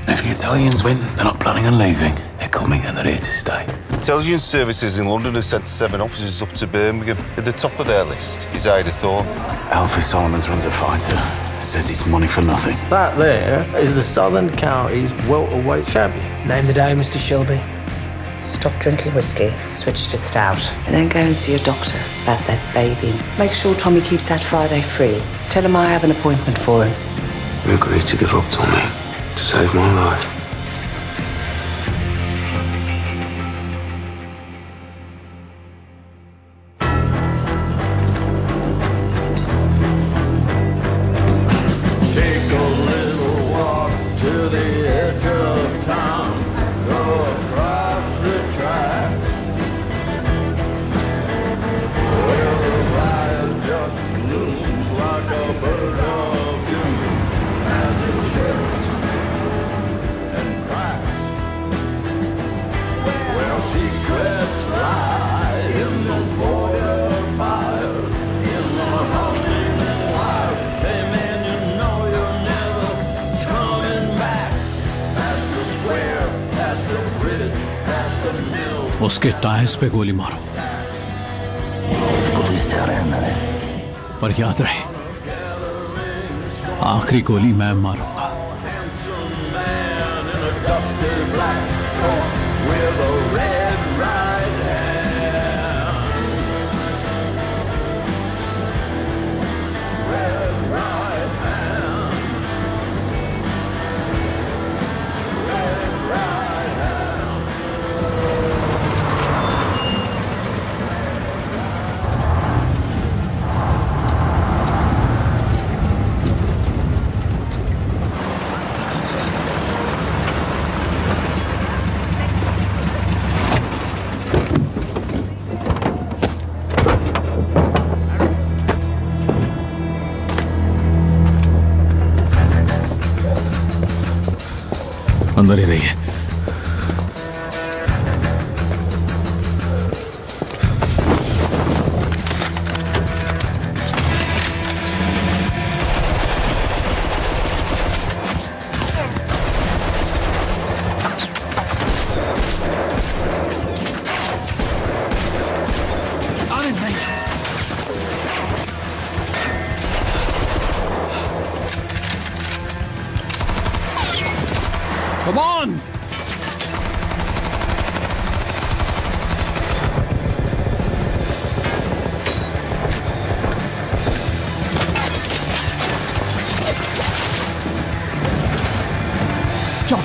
If the Italians win, they're not planning on leaving. They're coming and they're here to stay. Intelligence services in London have sent 7 officers up to Birmingham. At the top of their list is Ida Thorne. Alfie Solomons runs a fighter. Says it's money for nothing. That there is the Southern Counties welterweight champion. Name the day, Mr. Shelby. Stop drinking whiskey, switch to stout. And then go and see a doctor about that baby. Make sure Tommy keeps that Friday free. Tell him I have an appointment for him. You agreed to give up Tommy to save my life. उसके tyres पे गोली मारो, पर याद रहे आखिरी गोली मैं मारूंगा। अंदर ही रहिए। Come on! Ciao!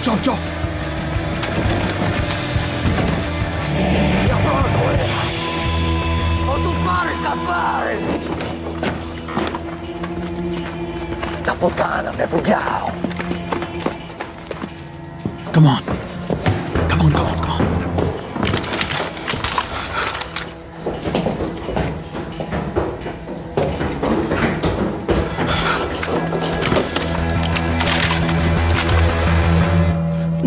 Non tu fare scappare! Da puttana, me bugiao! Come on.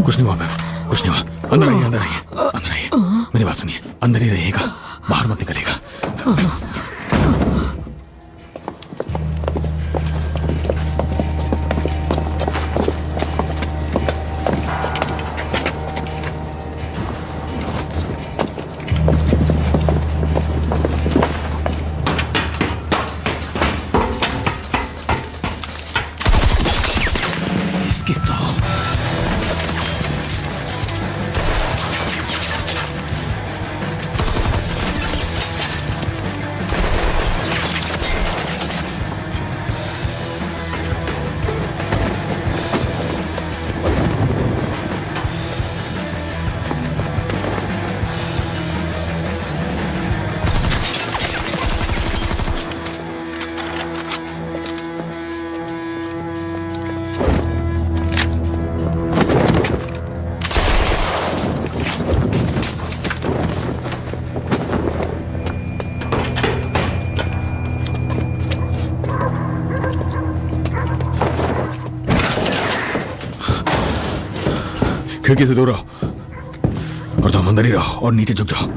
कुछ नहीं हुआ। अंदर आइए। मेरी बात सुनिए, अंदर ही रहिएगा, बाहर मत निकलिएगा। इसकी तो खिड़की से दूर रहो और तुम अंदर ही रहो और नीचे झुक जाओ।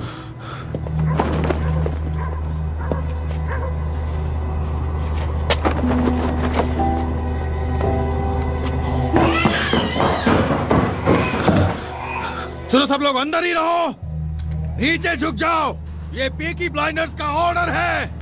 सुनो सब लोग, अंदर ही रहो, नीचे झुक जाओ, ये पीकी ब्लाइंडर्स का ऑर्डर है।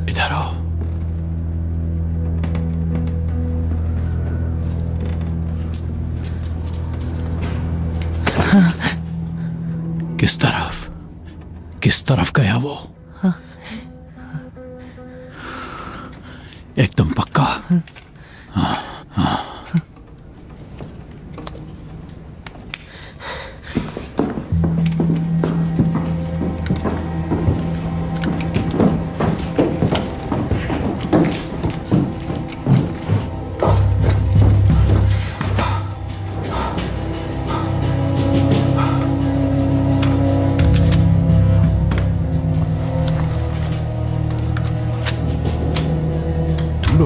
इधर आओ। किस तरफ गया वो? एकदम पक्का?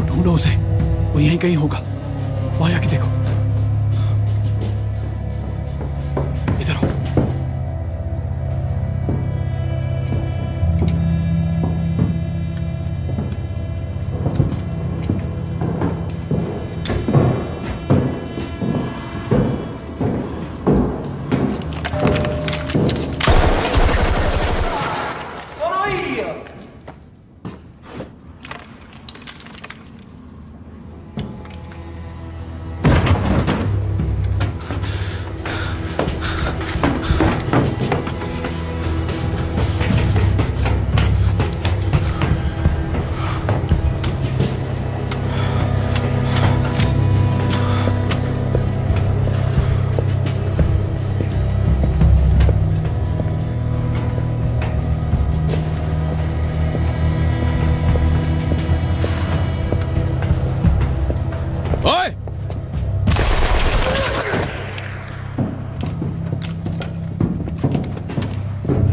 ढूंढो उसे, वो यहीं कहीं होगा। वहां आके देखो। इधर आओ।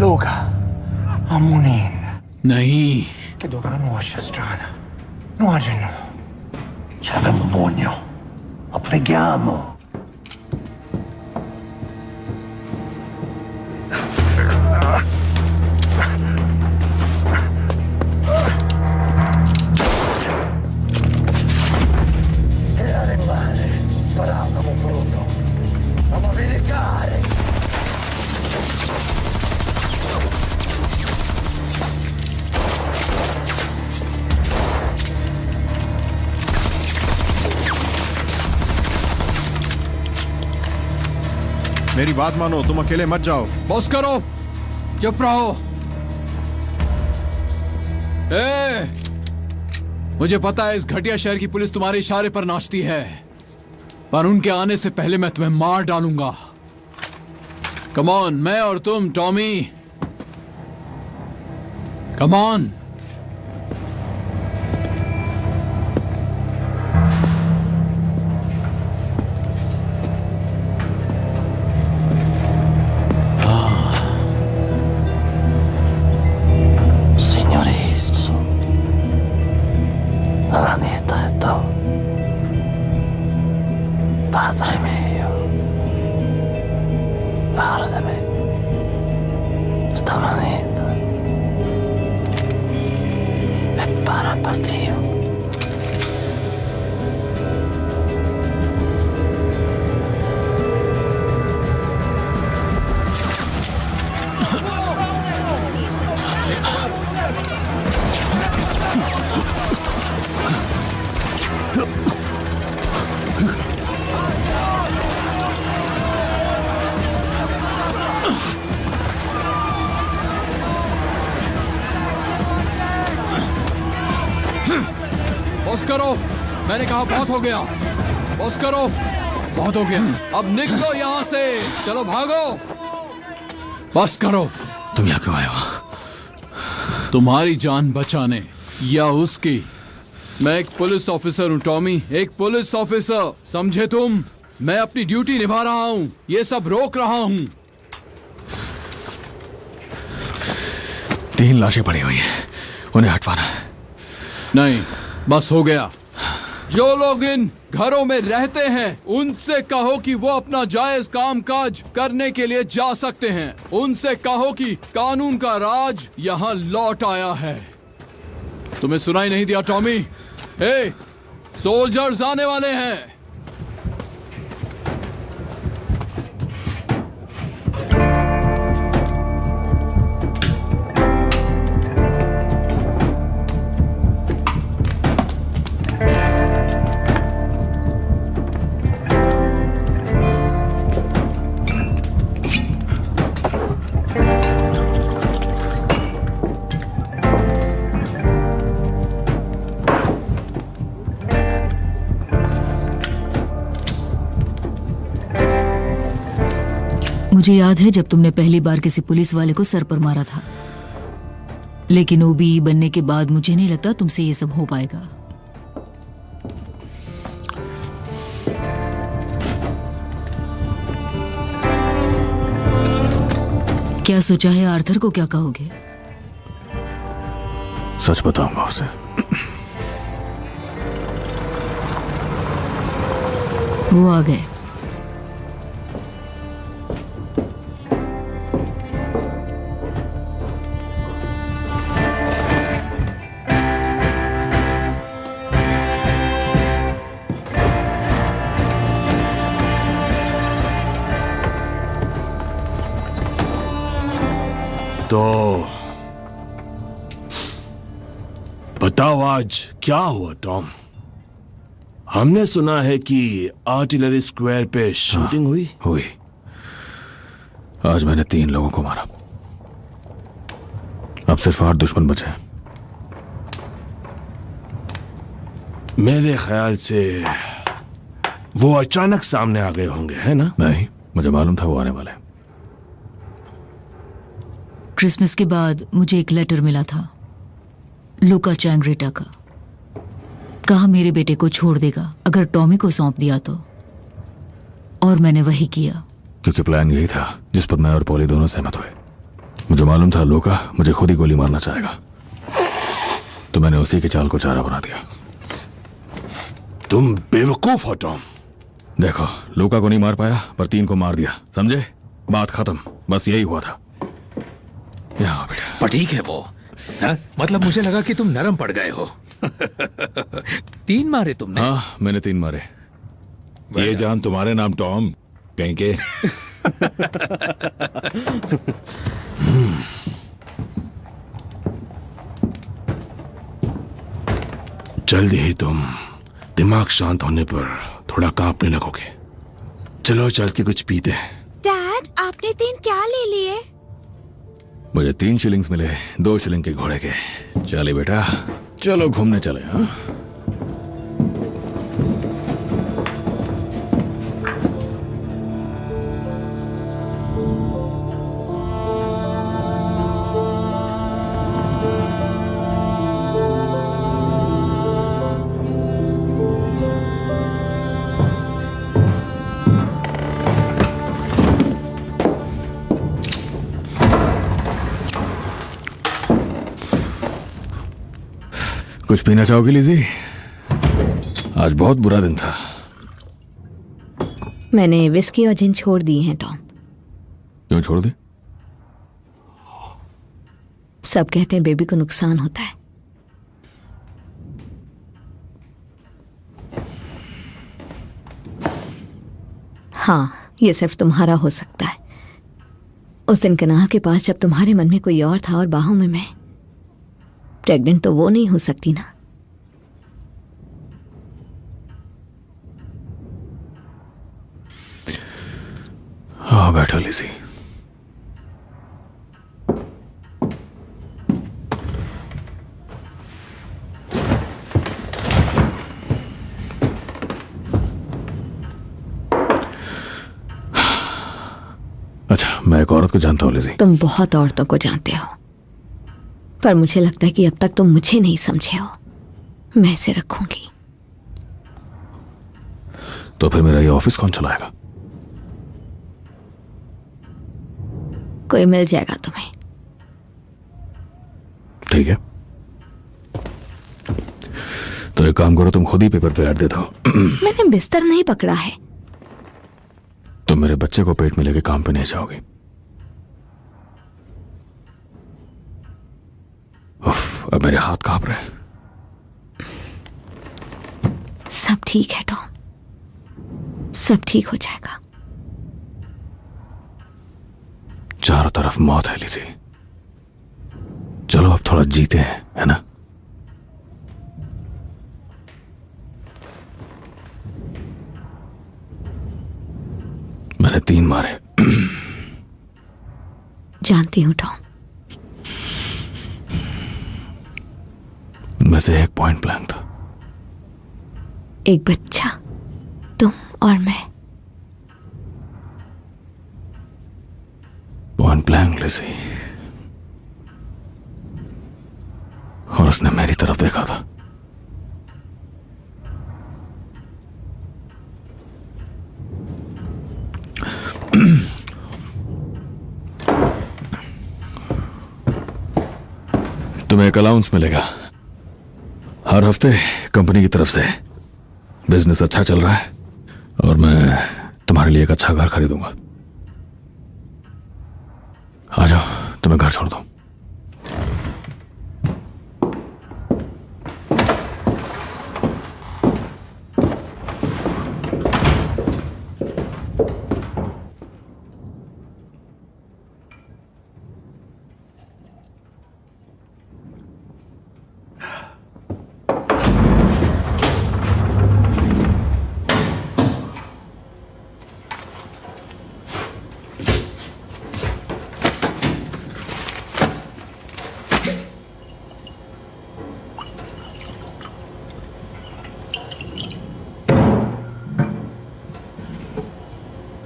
Luca, Amunin. नहीं, Che dovranno lasciare strada. No, oggi no. ce l'abbiamo bisogno. Lo preghiamo. E arrivare. Farà un confronto. Vamos a vendicare. मेरी बात मानो, तुम अकेले मत जाओ। बस करो, चुप रहो। मुझे पता है इस घटिया शहर की पुलिस तुम्हारे इशारे पर नाचती है, पर उनके आने से पहले मैं तुम्हें मार डालूंगा। कम ऑन, मैं और तुम, Tommy, come on. Signorizzo. Avanti, detto. Padre mio. Guardami. Stamattina. E para partire. करो, मैंने कहा बहुत हो गया। बस करो, बहुत हो गया। अब निकलो यहाँ से, चलो भागो। बस करो। तुम यहाँ क्यों आए हो? तुम्हारी जान बचाने या उसकी? मैं एक पुलिस ऑफिसर हूँ टॉमी, एक पुलिस ऑफिसर, समझे तुम? मैं अपनी ड्यूटी निभा रहा हूँ, ये सब रोक रहा हूँ। 3 लाशें पड़ी हुई हैं, उन्हें हटवाना। नहीं, बस हो गया। जो लोग इन घरों में रहते हैं उनसे कहो कि वो अपना जायज काम काज करने के लिए जा सकते हैं। उनसे कहो कि कानून का राज यहाँ लौट आया है। तुम्हें सुनाई नहीं दिया टॉमी? हे, सोल्जर्स आने वाले हैं। मुझे याद है जब तुमने पहली बार किसी पुलिस वाले को सर पर मारा था, लेकिन ओबीई बनने के बाद मुझे नहीं लगता तुमसे ये सब हो पाएगा। क्या सोचा है आर्थर को क्या कहोगे? सच बताऊंगा उसे। वो आ गए। तो बताओ आज क्या हुआ टॉम? हमने सुना है कि आर्टिलरी स्क्वायर पे शूटिंग हुई। आज मैंने 3 लोगों को मारा। अब सिर्फ 8 दुश्मन बचे हैं। मेरे ख्याल से वो अचानक सामने आ गए होंगे, है ना? नहीं, मुझे मालूम था वो आने वाले हैं। क्रिसमस के बाद मुझे एक लेटर मिला था लूका चैंग्रेटा का। कहा मेरे बेटे को छोड़ देगा अगर टॉमी को सौंप दिया तो, और मैंने वही किया। क्योंकि प्लान यही था जिस पर मैं और पॉली दोनों सहमत हुए। मुझे मालूम था लूका मुझे खुद ही गोली मारना चाहेगा, तो मैंने उसी के चाल को चारा बना दिया। तुम बेवकूफ हो टॉम। देखो, लूका को नहीं मार पाया पर 3 को मार दिया, समझे? बात खत्म। बस यही हुआ था। यहाँ बेटा। पर ठीक है वो, हा? मतलब मुझे लगा कि तुम नरम पड़ गए हो। 3 मारे तुमने? हाँ, मैंने 3 मारे। ये जान तुम्हारे नाम टॉम कहीं के। जल्दी ही तुम दिमाग शांत होने पर थोड़ा कांपने लगोगे। चलो चल के कुछ पीते हैं। डैड, आपने 3 क्या ले लिए? मुझे 3 शिलिंग्स मिले, 2 शिलिंग के घोड़े के। चले बेटा, चलो घूमने चले। हाँ, कुछ पीना चाहोगी लिजी? आज बहुत बुरा दिन था। मैंने विस्की और जिन छोड़ दी हैं टॉम। क्यों छोड़ दी? सब कहते हैं बेबी को नुकसान होता है। हाँ, ये सिर्फ तुम्हारा हो सकता है। उस दिन कनाह के पास जब तुम्हारे मन में कोई और था और बाहों में मैं, प्रेग्नेंट तो वो नहीं हो सकती ना। हाँ, बैठो लिजी। मैं एक औरत को जानता हूँ लिजी। तुम बहुत औरतों को जानते हो, पर मुझे लगता है कि अब तक तुम मुझे नहीं समझे हो। मैं इसे रखूंगी। तो फिर मेरा ये ऑफिस कौन चलाएगा? कोई मिल जाएगा तुम्हें। ठीक है, तो एक काम करो, तुम खुद ही पेपर पे ऐड दे दो। मैंने बिस्तर नहीं पकड़ा है। तुम मेरे बच्चे को पेट में लेके काम पे नहीं जाओगी। उफ, अब मेरे हाथ कांप रहे हैं। सब ठीक है टॉम, सब ठीक हो जाएगा। चारों तरफ मौत है लिजी। चलो अब थोड़ा जीते हैं, है ना? मैंने 3 मारे। जानती हूं टॉम। उनमें से एक पॉइंट ब्लैंक था। एक बच्चा, तुम और मैं। Point blank Lizzie. और उसने मेरी तरफ देखा था। तुम्हें एक अलाउंस मिलेगा हर हफ्ते कंपनी की तरफ से। बिजनेस अच्छा चल रहा है और मैं तुम्हारे लिए एक अच्छा घर खरीदूंगा। आ जाओ, तुम्हें घर छोड़ दूं।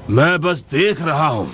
मैं बस देख रहा हूं।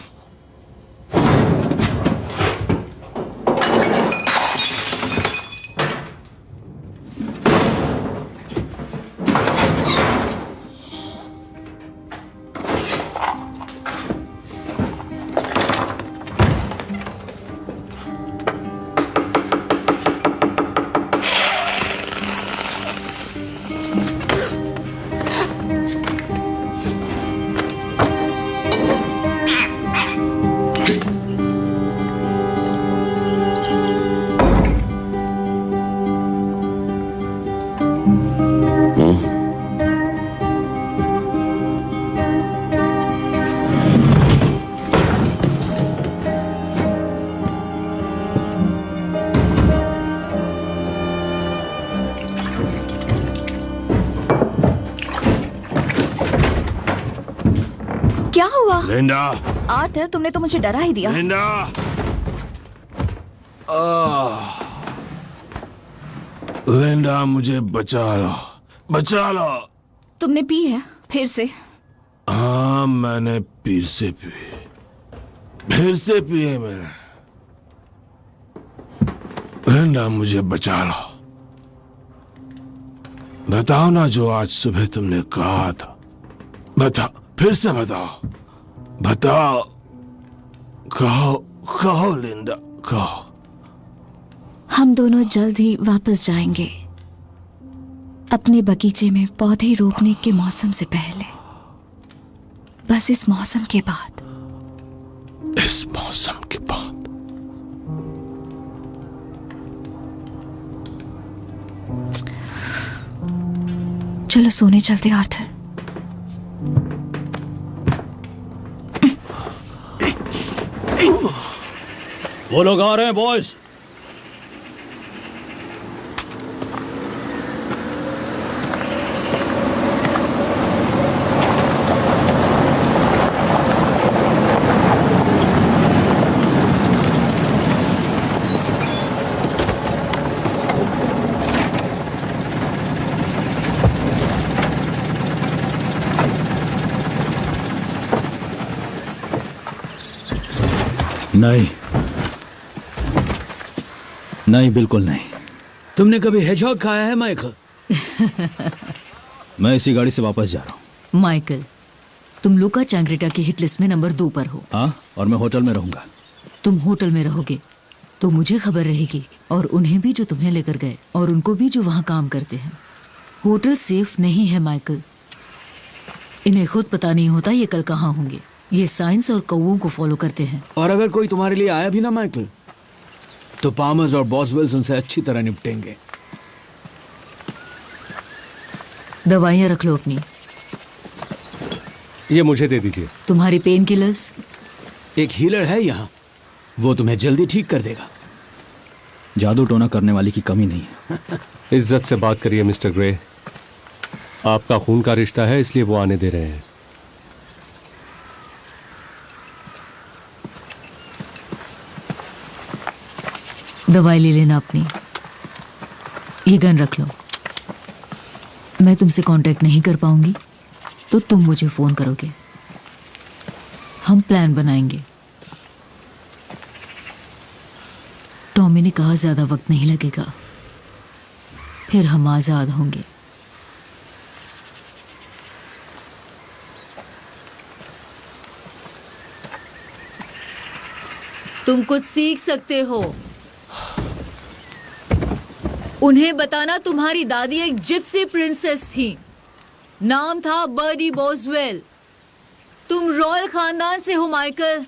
क्या हुआ? लिंडा, आर्थर, तुमने तो मुझे डरा ही दिया। लिंडा, लिंडा, मुझे बचा लो, बचा लो। तुमने पी है फिर से? हाँ, मैंने फिर से पिए मैंने। लिंडा, मुझे बचा लो। बताओ ना जो आज सुबह तुमने कहा था। बताओ, फिर से बताओ, बताओ, कहो, कहो लिंडा, कहो। हम दोनों जल्द ही वापस जाएंगे, अपने बगीचे में पौधे रोपने के मौसम से पहले। बस इस मौसम के बाद। इस मौसम के बाद। चलो सोने चलते आर्थर। वो लोग आ रहे हैं बॉयज। नहीं, नहीं, बिल्कुल नहीं। तुमने कभी हेजहॉग खाया है माइकल? मैं इसी गाड़ी से वापस जा रहा हूँ। माइकल, तुम लुका चैंग्रेटा की हिट लिस्ट में नंबर 2 पर हो। हाँ, और मैं होटल में रहूंगा। तुम होटल में रहोगे तो मुझे खबर रहेगी, और उन्हें भी जो तुम्हें लेकर गए, और उनको भी जो वहां काम करते हैं। होटल सेफ नहीं है माइकल। इन्हें खुद पता नहीं होता ये कल कहाँ होंगे। ये साइंस और कौवों को फॉलो करते हैं। और अगर कोई तुम्हारे लिए आया भी ना माइकल, तो पामर्स और बॉसवेल्स उनसे अच्छी तरह निपटेंगे। दवाइयाँ रख लो अपनी। ये मुझे दे दीजिए। तुम्हारी पेन किलर्स। एक हीलर है यहाँ, वो तुम्हें जल्दी ठीक कर देगा। जादू टोना करने वाली की कमी नहीं है। इज्जत से बात करिए मिस्टर ग्रे। आपका खून का रिश्ता है, इसलिए वो आने दे रहे हैं। दवाई ले लेना अपनी। ये गन रख लो। मैं तुमसे कांटेक्ट नहीं कर पाऊंगी तो तुम मुझे फोन करोगे। हम प्लान बनाएंगे। टॉमी ने कहा ज्यादा वक्त नहीं लगेगा, फिर हम आजाद होंगे। तुम कुछ सीख सकते हो। उन्हें बताना तुम्हारी दादी एक जिप्सी प्रिंसेस थी। नाम था बर्डी बॉसवेल। तुम रॉयल खानदान से हो माइकल।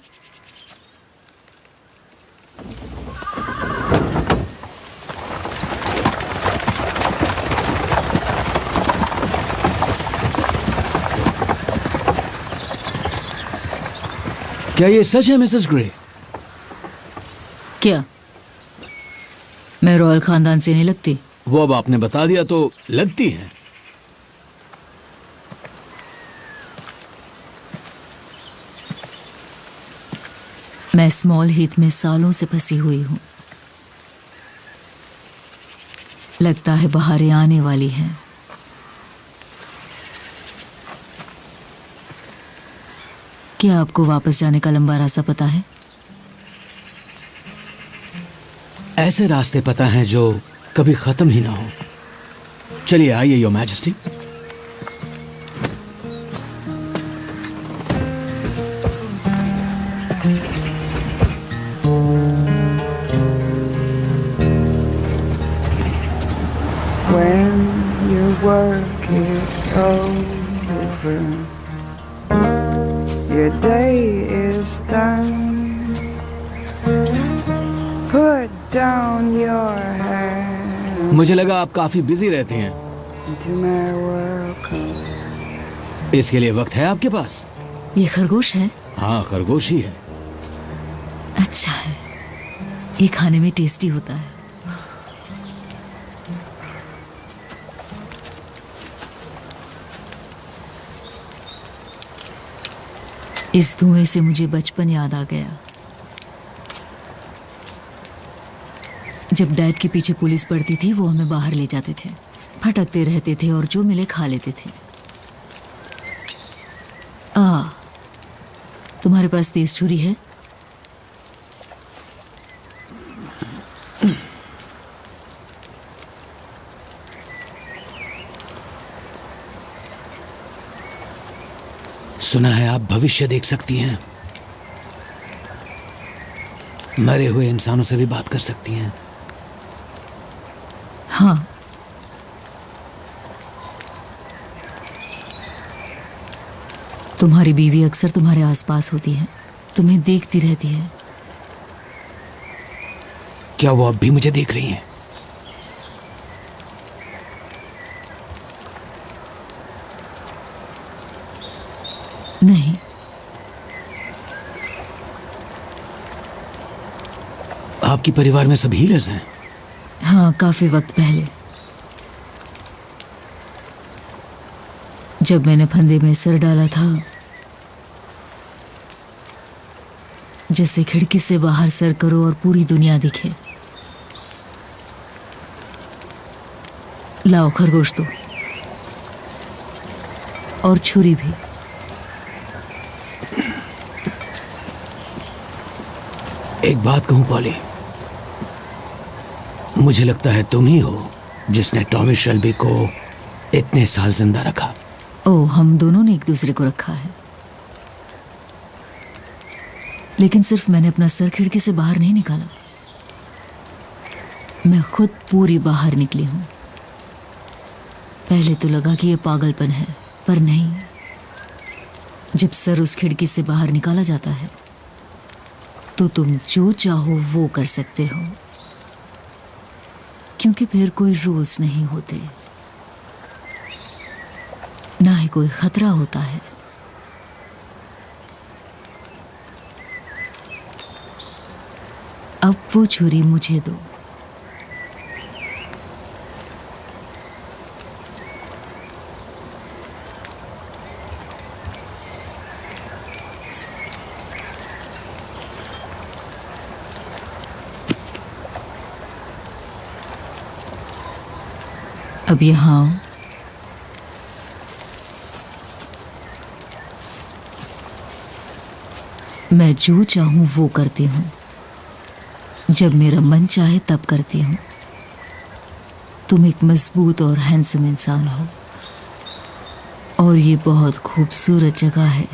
क्या ये सच है मिसेस ग्रे? क्या मैं रॉयल खानदान से नहीं लगती? वो अब आपने बता दिया तो लगती है। मैं स्मॉल हीथ में सालों से फंसी हुई हूं। लगता है बहारें आने वाली हैं। क्या आपको वापस जाने का लंबा रास्ता पता है? ऐसे रास्ते पता हैं जो कभी खत्म ही ना हो। चलिए आइए your majesty. When your work is over, your day is done, put down your hand मुझे लगा आप काफी बिजी रहती हैं। to my welcome. इसके लिए वक्त है आपके पास? ये खरगोश है? हाँ, खरगोश ही है। अच्छा है, ये खाने में टेस्टी होता है। इस धुएं से मुझे बचपन याद आ गया, जब डैड के पीछे पुलिस पड़ती थी। वो हमें बाहर ले जाते थे, भटकते रहते थे और जो मिले खा लेते थे। तुम्हारे पास तेज छुरी है? सुना है आप भविष्य देख सकती हैं, मरे हुए इंसानों से भी बात कर सकती हैं। हाँ, तुम्हारी बीवी अक्सर तुम्हारे आसपास होती है, तुम्हें देखती रहती है। क्या वो अब भी मुझे देख रही हैं? नहीं, आपके परिवार में सब हीलर्स हैं? हाँ, काफी वक्त पहले जब मैंने फंदे में सर डाला था, जैसे खिड़की से बाहर सर करो और पूरी दुनिया दिखे। लाओ खरगोश दो, और छुरी भी। एक बात कहूं पॉली, मुझे लगता है तुम ही हो जिसने टॉमी शेल्बी को इतने साल जिंदा रखा। ओ, हम दोनों ने एक दूसरे को रखा है, लेकिन सिर्फ मैंने अपना सर खिड़की से बाहर नहीं निकाला, मैं खुद पूरी बाहर निकली हूं। पहले तो लगा कि यह पागलपन है, पर नहीं। जब सर उस खिड़की से बाहर निकाला जाता है तो तुम जो चाहो वो कर सकते हो, क्योंकि फिर कोई रूल्स नहीं होते, ना ही कोई खतरा होता है। अब वो छुरी मुझे दो। अब यहाँ आओ। मैं जो चाहूं वो करती हूं, जब मेरा मन चाहे तब करती हूं। तुम एक मजबूत और हैंडसम इंसान हो, और ये बहुत खूबसूरत जगह है,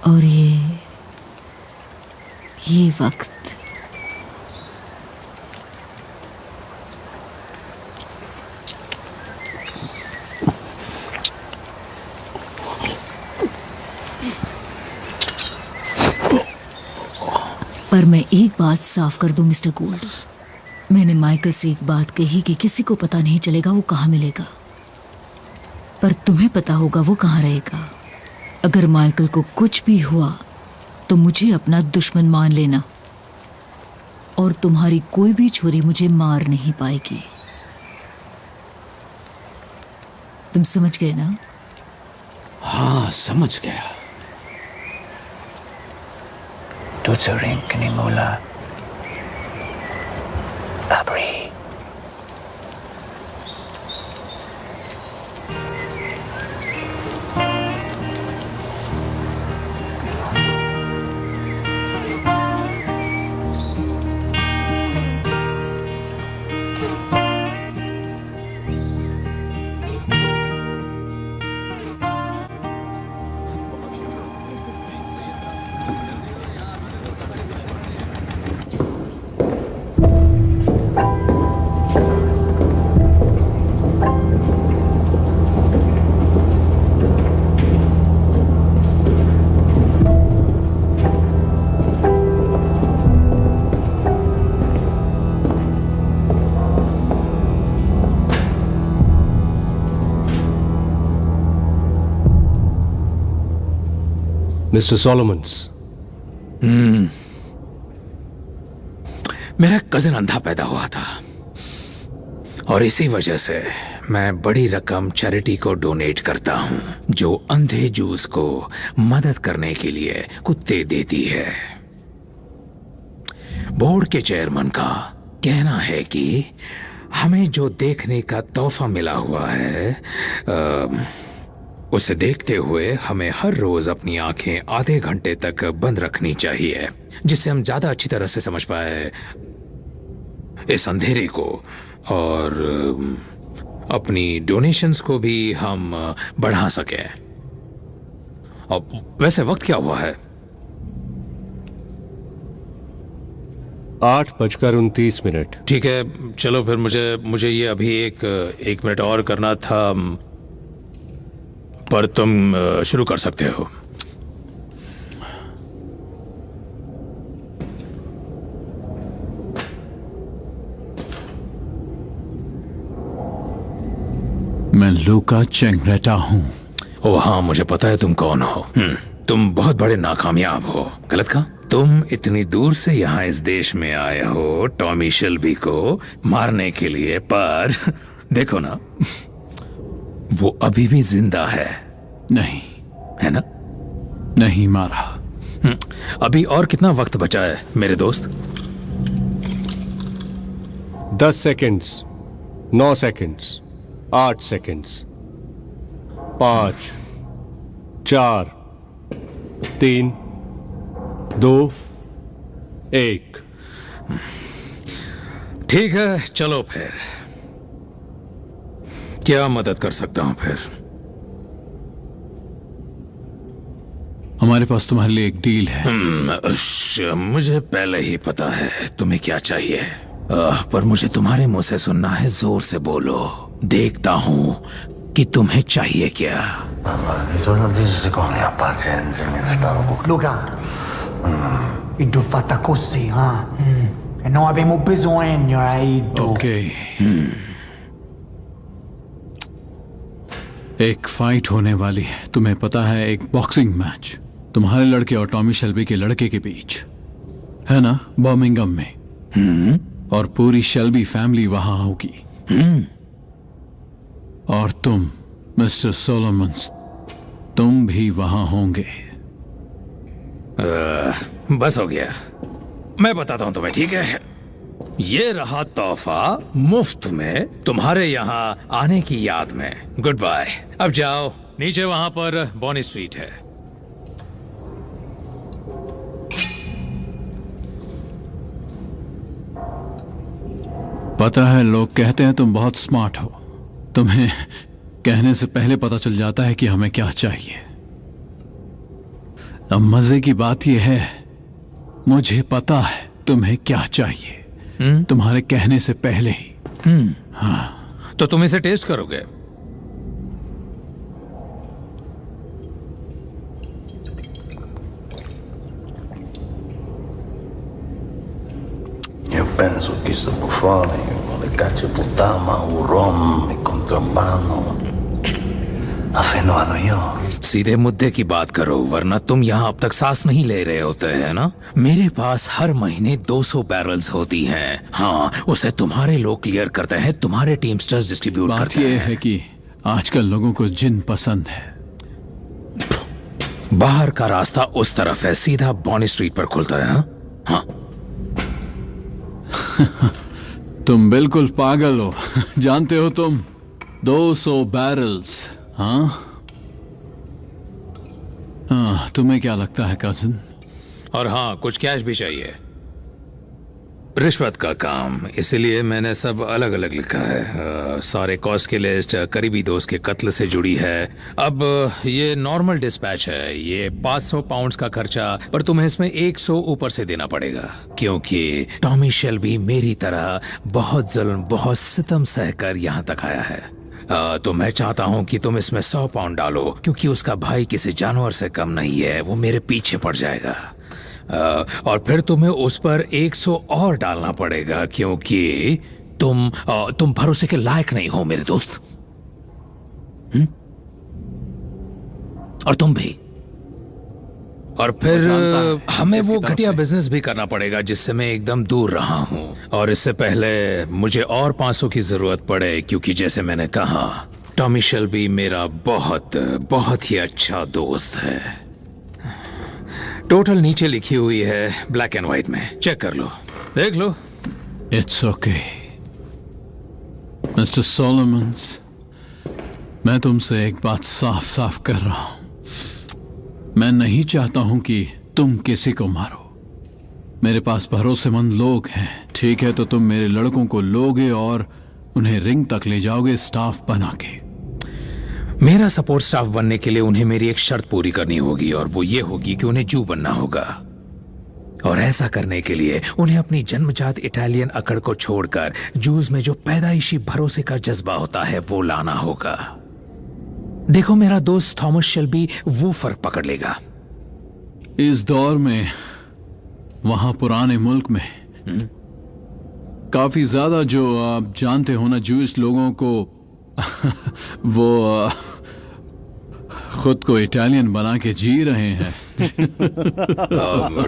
और ये वक्त पर मैं एक बात साफ कर दूं मिस्टर गोल्ड, मैंने माइकल से एक बात कही कि किसी को पता नहीं चलेगा वो कहाँ मिलेगा, पर तुम्हें पता होगा वो कहाँ रहेगा। अगर माइकल को कुछ भी हुआ तो मुझे अपना दुश्मन मान लेना, और तुम्हारी कोई भी छुरी मुझे मार नहीं पाएगी। तुम समझ गए ना? हाँ, समझ गया। Du zurink ni mula. Abri. Mr Solomons. मेरा कजिन अंधा पैदा हुआ था, और इसी वजह से मैं बड़ी रकम चैरिटी को डोनेट करता हूं, जो अंधे जूस को मदद करने के लिए कुत्ते देती है। बोर्ड के चेयरमैन का कहना है कि हमें जो देखने का तोहफा मिला हुआ है, उसे देखते हुए हमें हर रोज अपनी आंखें आधे घंटे तक बंद रखनी चाहिए, जिससे हम ज्यादा अच्छी तरह से समझ पाए इस अंधेरे को, और अपनी डोनेशंस को भी हम बढ़ा सके। अब वैसे वक्त क्या हुआ है? 8:29। ठीक है, चलो फिर मुझे ये अभी एक मिनट और करना था, पर तुम शुरू कर सकते हो। मैं लूका चैंग्रेटा हूं। ओह हाँ, मुझे पता है तुम कौन हो। तुम बहुत बड़े नाकामयाब हो। गलत कहा? तुम इतनी दूर से यहाँ इस देश में आए हो टॉमी शेल्बी को मारने के लिए, पर देखो ना, वो अभी भी जिंदा है। नहीं है ना? नहीं मारा। अभी और कितना वक्त बचा है मेरे दोस्त? 10 सेकंड्स, 9 सेकंड्स, 8 सेकंड्स, 5, 4, 3, 2, एक। ठीक है, चलो फिर। क्या मदद कर सकता हूं फिर? हमारे पास तुम्हारे लिए एक डील है। मुझे पहले ही पता है तुम्हें क्या चाहिए। पर मुझे तुम्हारे मुंह से सुनना है। जोर से बोलो, देखता हूं कि तुम्हें चाहिए क्या। Sono decisi con le apparenze, me ne stavo con Luca, Iddu fatta così, E non abbiamo bisogno, Iddu. Okay. एक फाइट होने वाली है, तुम्हें पता है, एक बॉक्सिंग मैच तुम्हारे लड़के और टॉमी शेल्बी के लड़के के बीच, है ना, बर्मिंघम में। और पूरी शेल्बी फैमिली वहां होगी। और तुम मिस्टर सोलोमन्स, तुम भी वहां होंगे। बस हो गया, मैं बताता हूं तुम्हें, ठीक है? ये रहा तोहफा मुफ्त में तुम्हारे यहां आने की याद में। Goodbye. अब जाओ, नीचे वहां पर बॉनी स्ट्रीट है। पता है, लोग कहते हैं तुम बहुत स्मार्ट हो। तुम्हें कहने से पहले पता चल जाता है कि हमें क्या चाहिए। अब मजे की बात यह है, मुझे पता है तुम्हें क्या चाहिए, तुम्हारे कहने से पहले ही। हाँ, तो तुम इसे टेस्ट करोगे? Io penso che sto buffone vuole caccia puttana, un rom, e contrabbando. A fino a New York. सीधे मुद्दे की बात करो, वरना तुम यहाँ अब तक सांस नहीं ले रहे होते हैं ना। मेरे पास हर महीने 200 बैरल्स होती हैं। हाँ, उसे तुम्हारे लोग क्लियर करते हैं, तुम्हारे टीमस्टर्स डिस्ट्रीब्यूट करते हैं। बात यह है कि आजकल लोगों को जिन पसंद है। बाहर का रास्ता उस तरफ है, सीधा बॉनी स्ट्रीट पर खुलता है। हाँ? तुम बिल्कुल पागल हो। जानते हो तुम, 200 बैरल्स। हाँ, तुम्हें क्या लगता है कजिन? और हाँ, कुछ कैश भी चाहिए। रिश्वत का काम, इसीलिए मैंने सब अलग अलग लिखा है। सारे कॉस्ट की लिस्ट करीबी दोस्त के कत्ल से जुड़ी है। अब ये नॉर्मल डिस्पैच है, ये 500 पाउंड्स का खर्चा, पर तुम्हें इसमें 100 ऊपर से देना पड़ेगा, क्योंकि टॉमी शेल्बी मेरी तरह बहुत जुल्म, बहुत सितम सहकर यहाँ तक आया है। तो मैं चाहता हूँ कि तुम इसमें 100 पाउंड डालो, क्योंकि उसका भाई किसी जानवर से कम नहीं है, वो मेरे पीछे पड़ जाएगा। और फिर तुम्हें उस पर 100 और डालना पड़ेगा, क्योंकि तुम भरोसे के लायक नहीं हो मेरे दोस्त। और तुम भी। और फिर हमें वो घटिया बिजनेस भी करना पड़ेगा जिससे मैं एकदम दूर रहा हूं। और इससे पहले मुझे और 500 की जरूरत पड़े, क्योंकि जैसे मैंने कहा, टॉमी शेल्बी मेरा बहुत बहुत ही अच्छा दोस्त है। टोटल नीचे लिखी हुई है, ब्लैक एंड व्हाइट में। चेक कर लो, देख लो। इट्स ओके मिस्टर सोलोमन्स, मैं तुमसे एक बात साफ साफ कर रहा हूं। मैं नहीं चाहता हूं कि तुम किसी को मारो। मेरे पास भरोसेमंद लोग हैं, ठीक है? तो तुम मेरे लड़कों को लोगे और उन्हें रिंग तक ले जाओगे स्टाफ बना के। मेरा सपोर्ट स्टाफ बनने के लिए उन्हें मेरी एक शर्त पूरी करनी होगी, और वो ये होगी कि उन्हें जू बनना होगा। और ऐसा करने के लिए उन्हें अपनी जन्मजात इटालियन अकड़ को छोड़कर जूस में जो पैदाइशी भरोसे का जज्बा होता है वो लाना होगा। देखो, मेरा दोस्त थॉमस शेल्बी वो फर्क पकड़ लेगा। इस दौर में, वहां पुराने मुल्क में काफी ज्यादा, जो आप जानते हो ना, जूस लोगों को वो खुद को इटालियन बना के जी रहे हैं।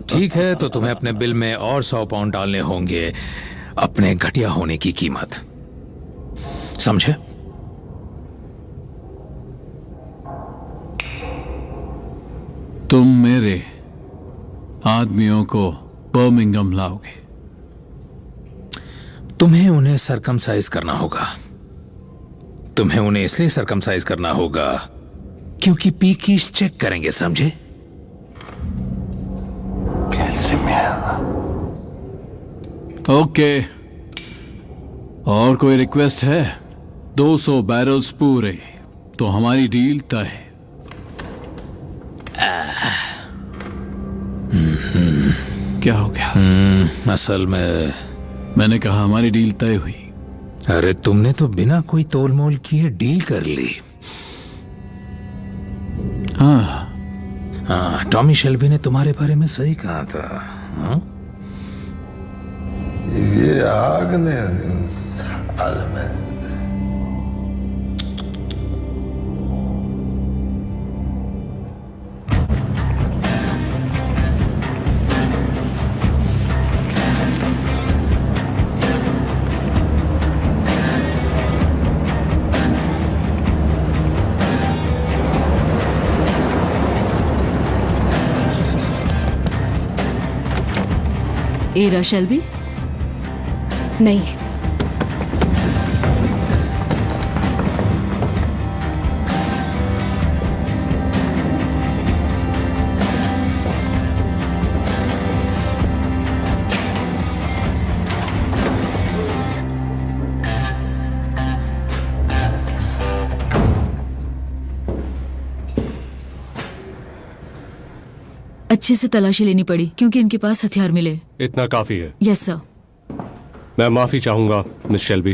ठीक है, तो तुम्हें अपने बिल में और 100 पाउंड डालने होंगे, अपने घटिया होने की कीमत, समझे? तुम मेरे आदमियों को बर्मिंघम लाओगे। तुम्हें उन्हें सरकमसाइज करना होगा। तुम्हें उन्हें इसलिए सरकमसाइज करना होगा क्योंकि पीकीज चेक करेंगे, समझे? ओके, और कोई रिक्वेस्ट है? 200 बैरल्स पूरे तो हमारी डील तय है। क्या हो गया? असल में मैंने कहा हमारी डील तय हुई। अरे तुमने तो बिना कोई तोल मोल किए डील कर ली। हाँ, टॉमी शेल्बी ने तुम्हारे बारे में सही कहा था। हाँ? ये आग ने साल में एरा शेल्बी? नहीं, अच्छे से तलाशी लेनी पड़ी क्योंकि इनके पास हथियार मिले। इतना काफी है। Yes sir. मैं माफी चाहूंगा मिस शेल्बी।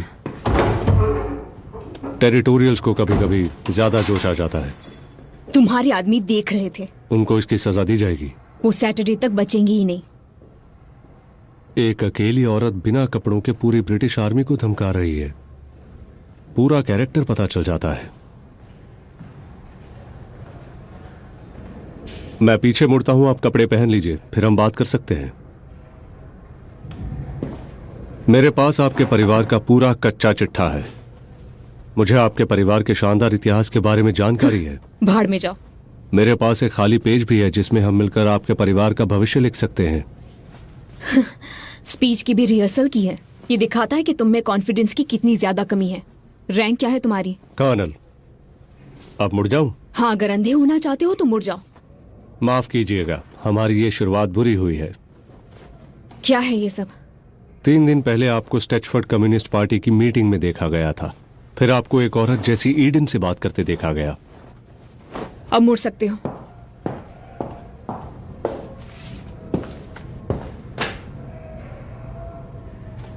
टेरिटोरियल्स को कभी कभी ज्यादा जोश आ जाता है। तुम्हारे आदमी देख रहे थे। उनको इसकी सजा दी जाएगी। वो सैटरडे तक बचेंगे ही नहीं। एक अकेली औरत बिना कपड़ों के पूरी ब्रिटिश आर्मी को धमका रही है। पूरा कैरेक्टर पता चल जाता है। मैं पीछे मुड़ता हूं, आप कपड़े पहन लीजिए, फिर हम बात कर सकते हैं। मेरे पास आपके परिवार का पूरा कच्चा चिट्ठा है। मुझे आपके परिवार के शानदार इतिहास के बारे में जानकारी है। भाड़ में जाओ। मेरे पास एक खाली पेज भी है जिसमें हम मिलकर आपके परिवार का भविष्य लिख सकते हैं। स्पीच की भी रिहर्सल की है। ये दिखाता है कि तुम में कॉन्फिडेंस की कितनी ज्यादा कमी है। रैंक क्या है तुम्हारी? कर्नल। अब मुड़ जाऊं? हाँ, अगर अंधे होना चाहते हो तो मुड़ जाओ। माफ कीजिएगा, हमारी ये शुरुआत बुरी हुई है। क्या है ये सब? 3 दिन पहले आपको स्टेचफोर्ड कम्युनिस्ट पार्टी की मीटिंग में देखा गया था। फिर आपको एक औरत जैसी ईडन से बात करते देखा गया। अब मुड़ सकते हो।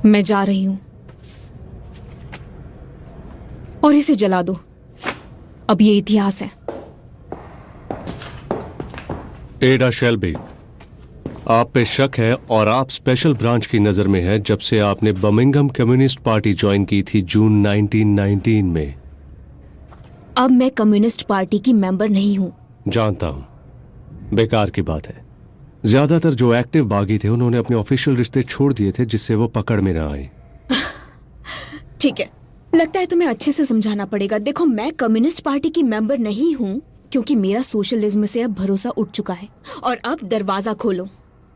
मैं जा रही हूं और इसे जला दो। अब ये इतिहास है। एडा शेल्बी, आप पे शक है और आप स्पेशल ब्रांच की नजर में है जब से आपने बर्मिंघम कम्युनिस्ट पार्टी ज्वाइन की थी जून 1919 में। अब मैं कम्युनिस्ट पार्टी की मेंबर नहीं हूं। जानता हूं, बेकार की बात है। ज्यादातर जो एक्टिव बागी थे उन्होंने अपने ऑफिशियल रिश्ते छोड़ दिए थे जिससे वो पकड़ में ना आए। ठीक है, लगता है तुम्हें अच्छे से समझाना पड़ेगा। देखो, मैं कम्युनिस्ट पार्टी की मेंबर नहीं हूं क्योंकि मेरा सोशलिज्म से अब भरोसा उठ चुका है। और अब दरवाजा खोलो।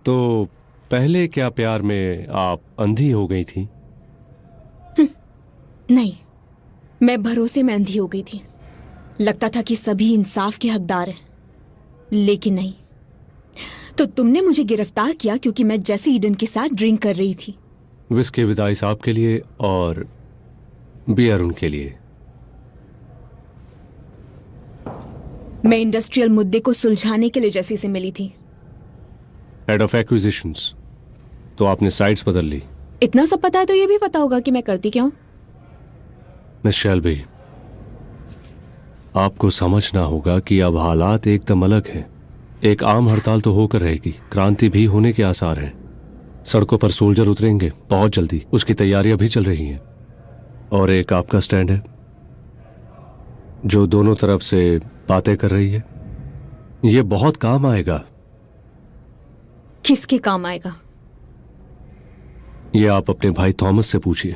तो पहले क्या प्यार में आप अंधी हो गई थी? नहीं, मैं भरोसे में अंधी हो गई थी। लगता था कि सभी इंसाफ के हकदार हैं, लेकिन नहीं। तो तुमने मुझे गिरफ्तार किया क्योंकि मैं जेसी ईडन के साथ ड्रिंक कर रही थी। विस्की विद आइस आपके लिए और बियर उनके लिए। मैं इंडस्ट्रियल मुद्दे को सुलझाने के लिए जेसी से मिली थी। Head of acquisitions. तो आपने साइड्स बदल ली। इतना सब पता है तो ये भी पता होगा कि मैं करती क्या हूं। मिस शेल्बी, आपको समझना होगा कि अब हालात एकदम अलग हैं। एक आम हड़ताल तो होकर रहेगी, क्रांति भी होने के आसार हैं। सड़कों पर सोल्जर उतरेंगे बहुत जल्दी, उसकी तैयारियां भी चल रही हैं। और एक आपका स्टैंड है जो दोनों तरफ से बातें कर रही है। ये बहुत काम आएगा। किसके काम आएगा? ये आप अपने भाई थॉमस से पूछिए।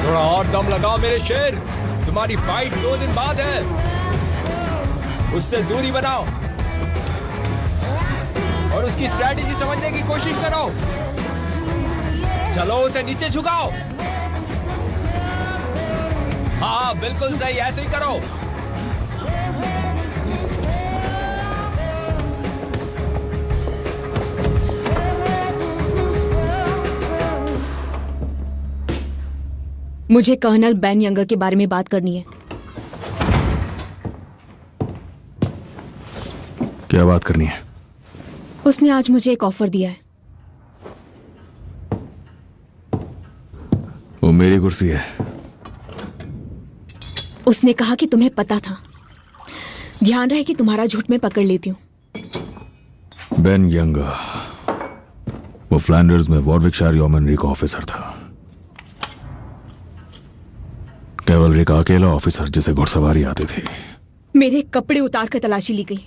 थोड़ा और दम लगाओ मेरे शेर, तुम्हारी फाइट 2 दिन बाद है। उससे दूरी बनाओ और उसकी स्ट्रैटेजी समझने की कोशिश करो। चलो उसे नीचे झुकाओ। हाँ बिल्कुल सही, ऐसे ही करो। मुझे कर्नल बेन यंगर के बारे में बात करनी है। क्या बात करनी है? उसने आज मुझे एक ऑफर दिया है। वो मेरी कुर्सी है। उसने कहा कि तुम्हें पता था। ध्यान रहे कि तुम्हारा झूठ मैं पकड़ लेती हूँ। बेन यंगर, वो फ्लैंडर्स में वॉरविकशायर यॉमनरी का ऑफिसर था। कैवलरी का अकेला ऑफिसर जिसे घुड़सवारी आती थी। मेरे कपड़े उतार कर तलाशी ली गई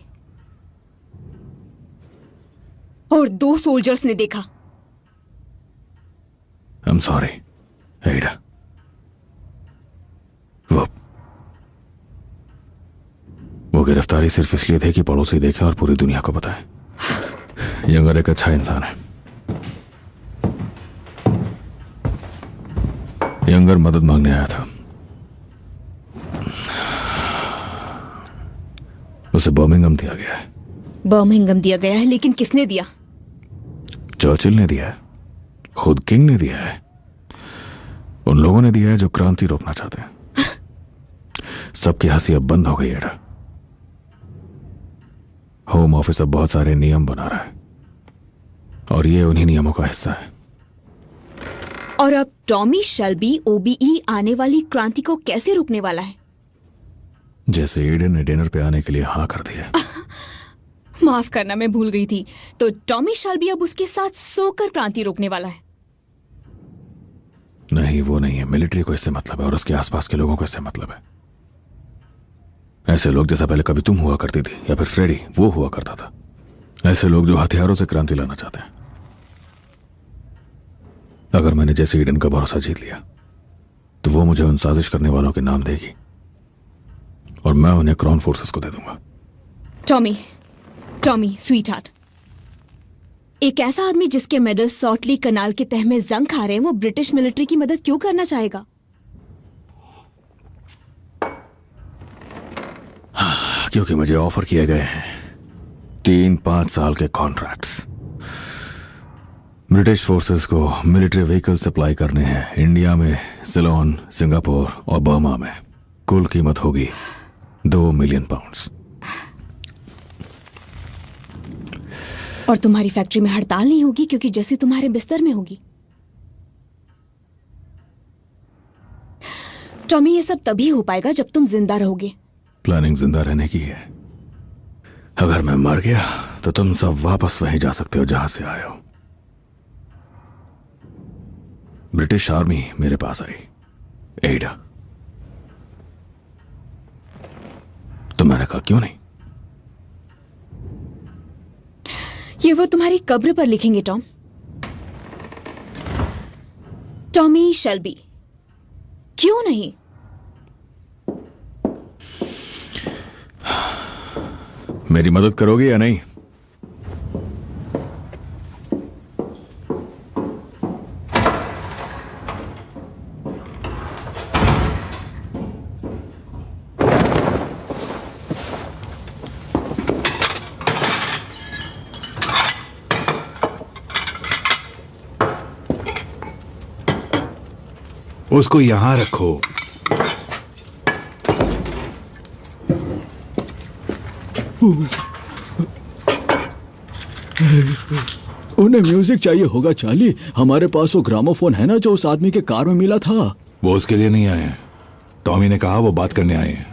और 2 सोल्जर्स ने देखा। आई एम सॉरी एडा। वो गिरफ्तारी सिर्फ इसलिए थी कि पड़ोसी देखे और पूरी दुनिया को बताए। यंगर एक अच्छा इंसान है। यंगर मदद मांगने आया था। उसे बर्मिंघम दिया गया है। बर्मिंघम दिया गया है, लेकिन किसने दिया? चर्चिल ने दिया है, खुद किंग ने दिया है, उन लोगों ने दिया है जो क्रांति रोकना चाहते हैं। सबकी हंसी अब बंद हो गई एडा। होम ऑफिस अब बहुत सारे नियम बना रहा है और ये उन्हीं नियमों का हिस्सा है। और अब टॉमी शेल्बी ओबीई आने वाली क्रांति को कैसे रोकने वाला है? जैसे एडन ने डिनर पे आने के लिए हाँ कर दिया। माफ करना, मैं भूल गई थी। तो टॉमी शेल्बी अब उसके साथ सोकर क्रांति रोकने वाला है। नहीं, वो नहीं है। मिलिट्री को इससे मतलब है और उसके आसपास के लोगों को इससे मतलब है। ऐसे लोग जैसा पहले कभी तुम हुआ करती थी या फिर फ्रेडी वो हुआ करता था। ऐसे लोग जो हथियारों से क्रांति लाना चाहते हैं। अगर मैंने जैसे ईडन का भरोसा जीत लिया तो वो मुझे उन साजिश करने वालों के नाम देगी और मैं उन्हें क्राउन फोर्सेस को दे दूंगा। टॉमी स्वीटहार्ट, एक ऐसा आदमी जिसके मेडल सॉल्ट लेक कनाल के तह में जंग खा रहे हैं, वो ब्रिटिश मिलिट्री की मदद क्यों करना चाहेगा? क्योंकि मुझे ऑफर किए गए हैं 3-5 साल के कॉन्ट्रैक्ट्स। ब्रिटिश फोर्सेस को मिलिट्री व्हीकल सप्लाई करने हैं इंडिया में, सिलोन, सिंगापुर और बर्मा में। कुल कीमत होगी 2 मिलियन पाउंड्स। और तुम्हारी फैक्ट्री में हड़ताल नहीं होगी क्योंकि जैसे तुम्हारे बिस्तर में होगी। टॉमी, ये सब तभी हो पाएगा जब तुम जिंदा रहोगे। प्लानिंग जिंदा रहने की है। अगर मैं मर गया तो तुम सब वापस वहीं जा सकते हो जहां से आए हो। ब्रिटिश आर्मी मेरे पास आई, एडा, तो मैंने कहा क्यों नहीं। ये वो तुम्हारी कब्र पर लिखेंगे टॉमी शेल्बी, क्यों नहीं? मेरी मदद करोगे या नहीं? उसको यहां रखो। उन्हें म्यूजिक चाहिए होगा चार्ली। हमारे पास वो ग्रामोफोन है ना जो उस आदमी के कार में मिला था। वो उसके लिए नहीं आए हैं। टॉमी ने कहा वो बात करने आए हैं।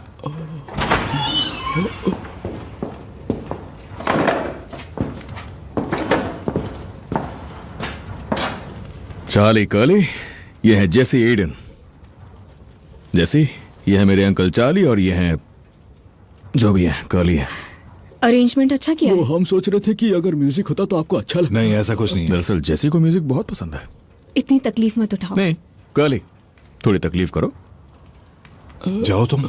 चार्ली, कर्ली, ये है जेसी एडन। जेसी, ये है मेरे अंकल चार्ली और ये है जो भी है कर्ली है। अरेंजमेंट अच्छा किया है। हम सोच रहे थे कि अगर म्यूजिक होता तो आपको अच्छा लगता। नहीं, ऐसा कुछ नहीं। दरअसल जेसी को म्यूजिक बहुत पसंद है। इतनी तकलीफ मत उठाओ। नहीं कर्ली, थोड़ी तकलीफ करो। जाओ तुम।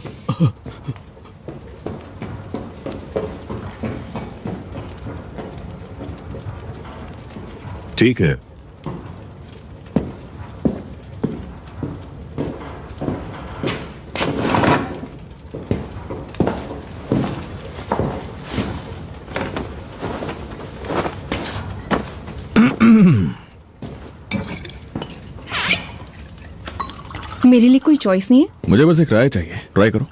ठीक है। मेरे लिए कोई चॉइस नहीं है? मुझे बस एक राय चाहिए, ट्राई करो।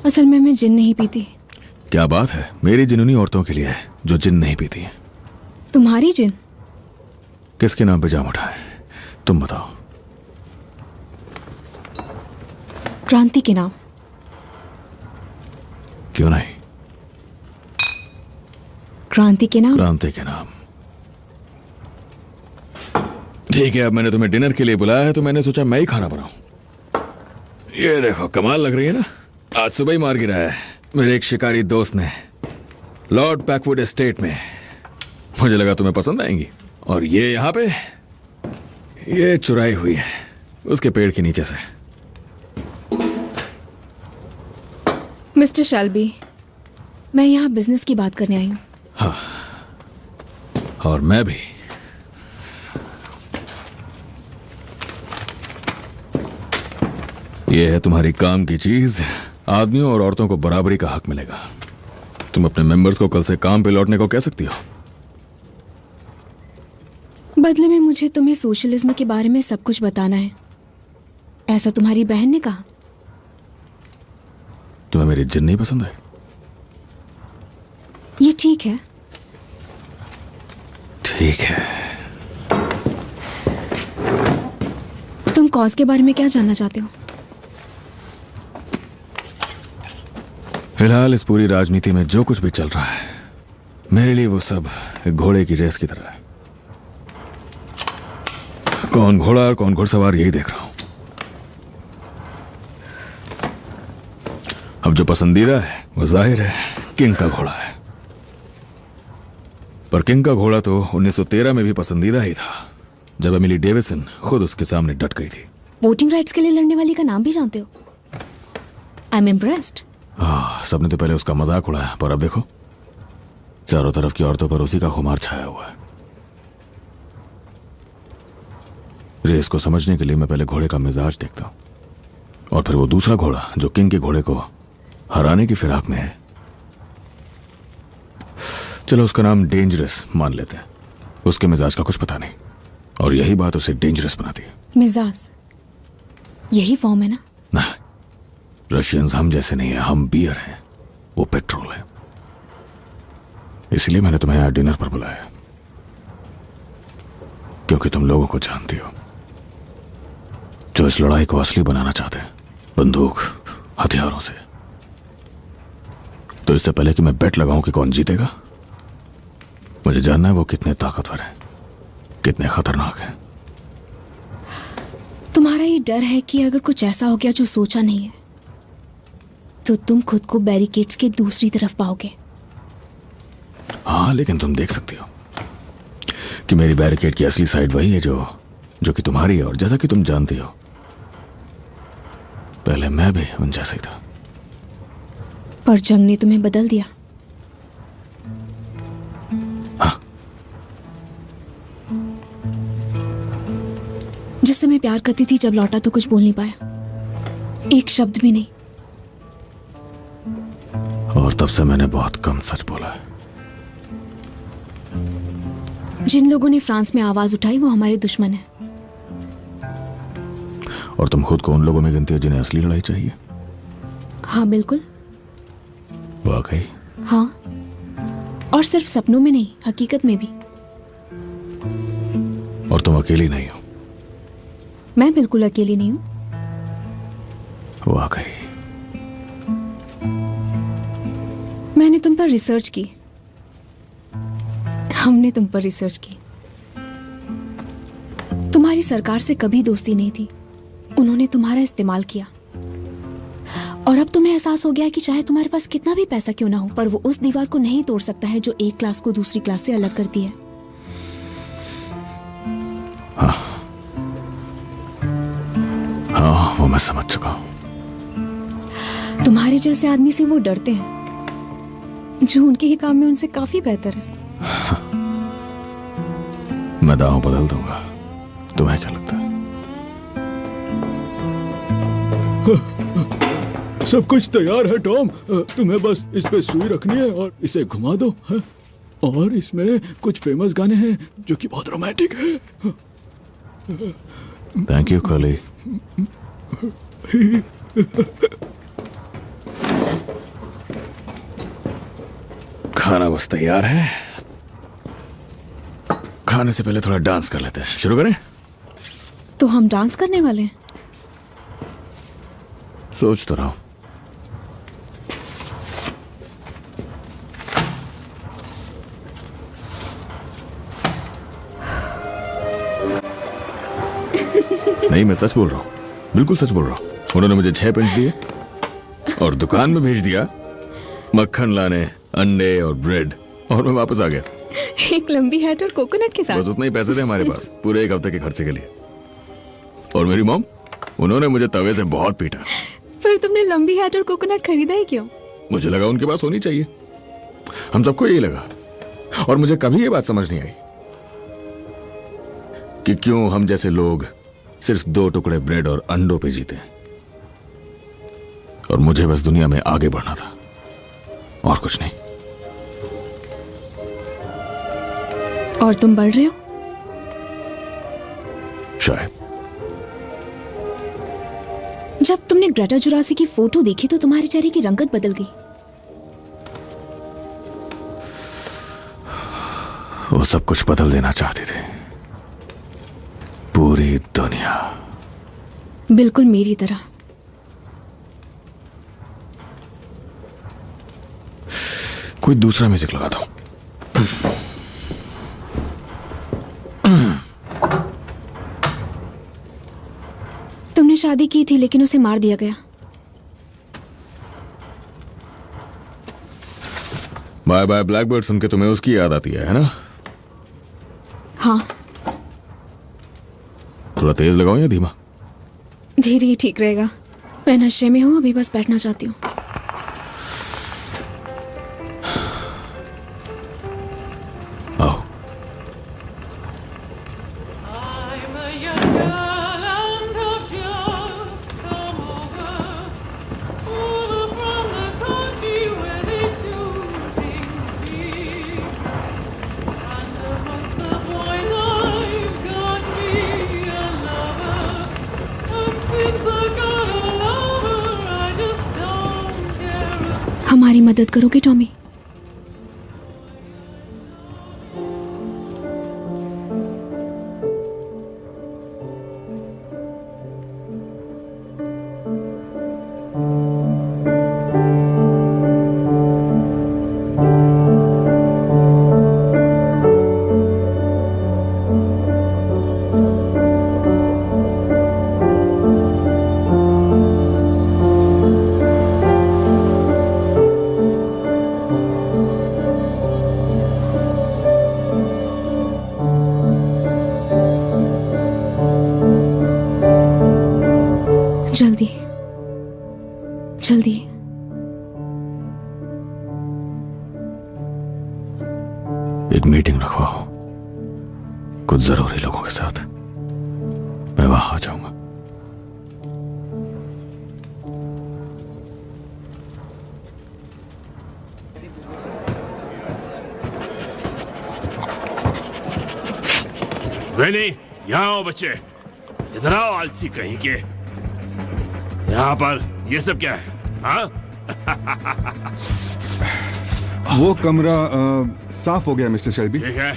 असल में मैं जिन नहीं पीती। क्या बात है, मेरी जिन उन्हीं औरतों के लिए है जो जिन नहीं पीती है। तुम्हारी जिन? किसके नाम पे जाम उठा है, तुम बताओ। क्रांति के नाम। क्यों नहीं? क्रांति के नाम? क्रांति के नाम। ठीक है, अब मैंने तुम्हें डिनर के लिए बुलाया है तो मैंने सोचा मैं ही खाना बनाऊं। ये देखो, कमाल लग रही है ना। आज सुबह ही मार गिरा है मेरे एक शिकारी दोस्त ने, लॉर्ड पैकवुड एस्टेट में। मुझे लगा तुम्हें पसंद आएंगी। और ये यहाँ पे, ये चुराई हुई है उसके पेड़ के नीचे से। मिस्टर शेल्बी, मैं यहाँ बिजनेस की बात करने आई हूँ। हाँ, और मैं भी। ये है तुम्हारी काम की चीज। आदमियों और औरतों को बराबरी का हक मिलेगा। तुम अपने मेंबर्स को कल से काम पे लौटने को कह सकती हो। बदले में मुझे तुम्हें सोशलिज्म के बारे में सब कुछ बताना है, ऐसा तुम्हारी बहन ने कहा। तुम्हें मेरी जिन नहीं पसंद है? ये ठीक है। ठीक है। तुम कॉज के बारे में क्या जानना चाहते हो? फिलहाल इस पूरी राजनीति में जो कुछ भी चल रहा है, मेरे लिए वो सब एक घोड़े की रेस की तरह है। कौन घोड़ा और कौन घुड़सवार, यही देख रहा हूं। अब जो पसंदीदा है वो जाहिर है किंग का घोड़ा है। पर किंग का घोड़ा तो 1913 में भी पसंदीदा ही था, जब एमिली डेविसन खुद उसके सामने डट गई थी। वोटिंग राइट्स के लिए लड़ने वाली का नाम भी जानते हो? I am impressed. सबने तो पहले उसका मजाक उड़ाया, पर अब देखो चारों तरफ की औरतों पर उसी का खुमार छाया हुआ है। रेस को समझने के लिए मैं पहले घोड़े का मिजाज देखता हूं, और फिर वो दूसरा घोड़ा जो किंग के घोड़े को हराने की फिराक में है। चलो उसका नाम डेंजरस मान लेते हैं। उसके मिजाज का कुछ पता नहीं, और यही बात उसे डेंजरस बनाती है। मिजाज यही फॉर्म है ना? ना, रशियंस हम जैसे नहीं है, हम बियर हैं, वो पेट्रोल है। इसलिए मैंने तुम्हें यहाँ डिनर पर बुलाया, क्योंकि तुम लोगों को जानती हो जो इस लड़ाई को असली बनाना चाहते हैं, बंदूक हथियारों से। तो इससे पहले कि मैं बेट लगाऊं कि कौन जीतेगा, मुझे जानना है वो कितने ताकतवर हैं, कितने खतरनाक हैं। तुम्हारा ये डर है कि अगर कुछ ऐसा हो गया जो सोचा नहीं है, तो तुम खुद को बैरिकेड्स के दूसरी तरफ पाओगे। हाँ, लेकिन तुम देख सकती हो कि मेरी बैरिकेड की असली साइड वही है जो कि तुम्हारी है। और जैसा कि तुम जानती हो, पहले मैं भी उन जैसा ही था। पर जंग ने तुम्हें बदल दिया। हाँ। जिससे मैं प्यार करती थी, जब लौटा तो कुछ बोल नहीं पाया, एक शब्द भी नहीं। और तब से मैंने बहुत कम सच बोला है। जिन लोगों ने फ्रांस में आवाज उठाई वो हमारे दुश्मन हैं। और तुम खुद को उन लोगों में गिनती हो जिन्हें असली लड़ाई चाहिए? हाँ बिल्कुल। वाकई? हाँ, और सिर्फ सपनों में नहीं, हकीकत में भी। और तुम अकेली नहीं हो? मैं बिल्कुल अकेली नहीं हूं। वाकई? मैंने तुम पर रिसर्च की, हमने तुम पर रिसर्च की। तुम्हारी सरकार से कभी दोस्ती नहीं थी, उन्होंने तुम्हारा इस्तेमाल किया। और अब तुम्हें एहसास हो गया कि चाहे तुम्हारे पास कितना भी पैसा क्यों ना हो, पर वो उस दीवार को नहीं तोड़ सकता है जो एक क्लास को दूसरी क्लास से अलग करती है। हाँ, वो मैं समझ चुका हूं। तुम्हारे जैसे आदमी से वो डरते हैं जो उनके ही काम में उनसे काफी बेहतर है। मैं दांव बदल दूंगा, तुम्हें क्या लगता है? सब कुछ तैयार है टॉम, तुम्हें बस इस पे सुई रखनी है और इसे घुमा दो है? और इसमें कुछ फेमस गाने हैं जो कि बहुत रोमांटिक है। थैंक यू कली। खाना बस तैयार है, खाने से पहले थोड़ा डांस कर लेते हैं। शुरू करें? तो हम डांस करने वाले हैं? सोच तो रहा हूं। नहीं, मैं सच बोल रहा हूं, बिल्कुल सच बोल रहा हूं। उन्होंने मुझे 6 पेंस दिए और दुकान में भेज दिया मक्खन लाने, अंडे और ब्रेड, और मैं वापस आ गया। एक लंबी हैट और कोकोनट के साथ। बस उतने ही पैसे थे हमारे पास पूरे 1 हफ्ते के खर्चे के लिए। और मेरी मॉम, उन्होंने मुझे तवे से बहुत पीटा। फिर तुमने लंबी हैट और कोकोनट खरीदा ही क्यों? मुझे लगा उनके पास होनी चाहिए, हम सबको यही लगा। और मुझे कभी ये बात समझ नहीं आई कि क्यों हम जैसे लोग सिर्फ 2 टुकड़े ब्रेड और अंडों पे जीते। और मुझे बस दुनिया में आगे बढ़ना था और कुछ नहीं। और तुम बढ़ रहे हो? शायद। जब तुमने ग्रेटा जुरासी की फोटो देखी तो तुम्हारे चेहरे की रंगत बदल गई। वो सब कुछ बदल देना चाहते थे, पूरी दुनिया। बिल्कुल मेरी तरह। कोई दूसरा म्यूजिक लगा दो। तुमने शादी की थी लेकिन उसे मार दिया गया। बाय बाय ब्लैकबर्ड सुन के तुम्हें उसकी याद आती है ना? हाँ। थोड़ा तेज लगाओ या धीमा? धीरे ही ठीक रहेगा। मैं नशे में हूँ, अभी बस बैठना चाहती हूँ। आओ। हमारी मदद करोगे टॉमी? जल्दी जल्दी। एक मीटिंग रखवाओ कुछ जरूरी लोगों के साथ, मैं वहां आ जाऊंगा। वेनी, यहाँ आओ बच्चे, इधर आओ आलसी कहीं के। यहाँ पर ये सब क्या है? हाँ? वो कमरा साफ हो गया मिस्टर शेल्बी। ठीक है,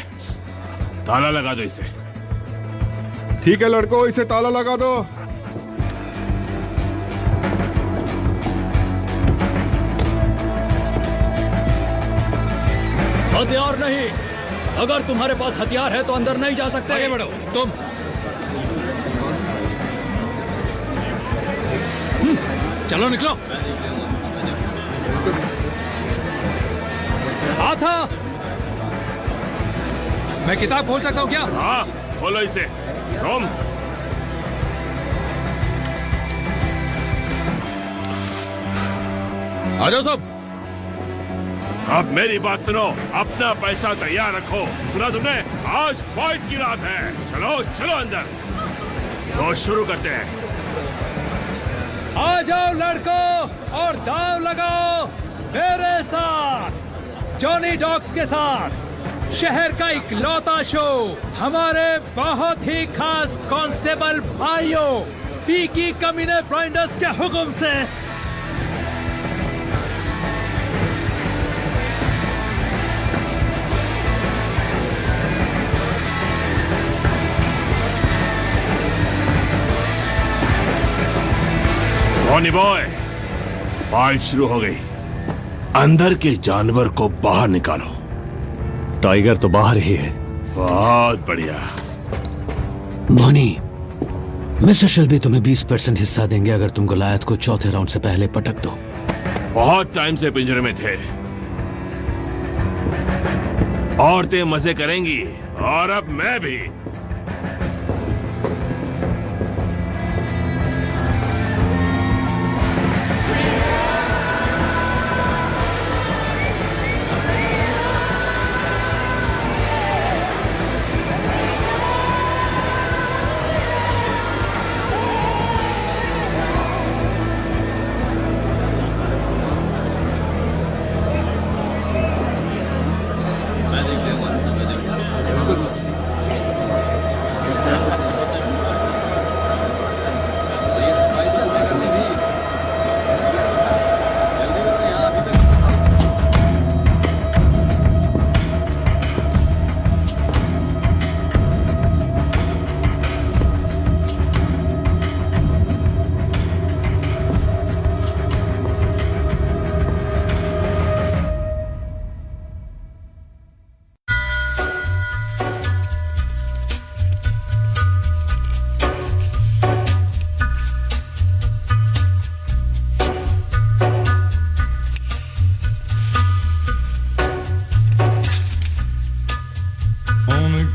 ताला लगा दो इसे। ठीक है लड़कों, इसे ताला लगा दो। हथियार नहीं। अगर तुम्हारे पास हथियार है तो अंदर नहीं जा सकते। आगे बढ़ो तुम। चलो निकलो। हाथ। मैं किताब खोल सकता हूँ क्या? हाँ, खोलो इसे। तुम आ जाओ सब। अब मेरी बात सुनो, अपना पैसा तैयार रखो। सुना तुमने? आज फाइट की रात है। चलो चलो अंदर, तो शुरू करते हैं। आ जाओ लड़कों और दाव लगाओ मेरे साथ, जॉनी डॉग्स के साथ। शहर का इकलौता शो हमारे बहुत ही खास कांस्टेबल भाइयों पीकी कमीने ब्राइंडर्स के हुक्म से। रॉनी बॉय, फाइट शुरू हो गई। अंदर के जानवर को बाहर निकालो। टाइगर तो बाहर ही है। बहुत बढ़िया। बॉनी, मिस्टर शेल्बी तुम्हें 20% हिस्सा देंगे अगर तुम गलायत को चौथे राउंड से पहले पटक दो। बहुत टाइम से पिंजरे में थे। औरतें मजे करेंगी और अब मैं भी।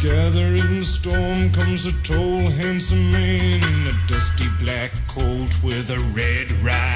gathering storm comes a tall, handsome man in a dusty black coat with a red ride.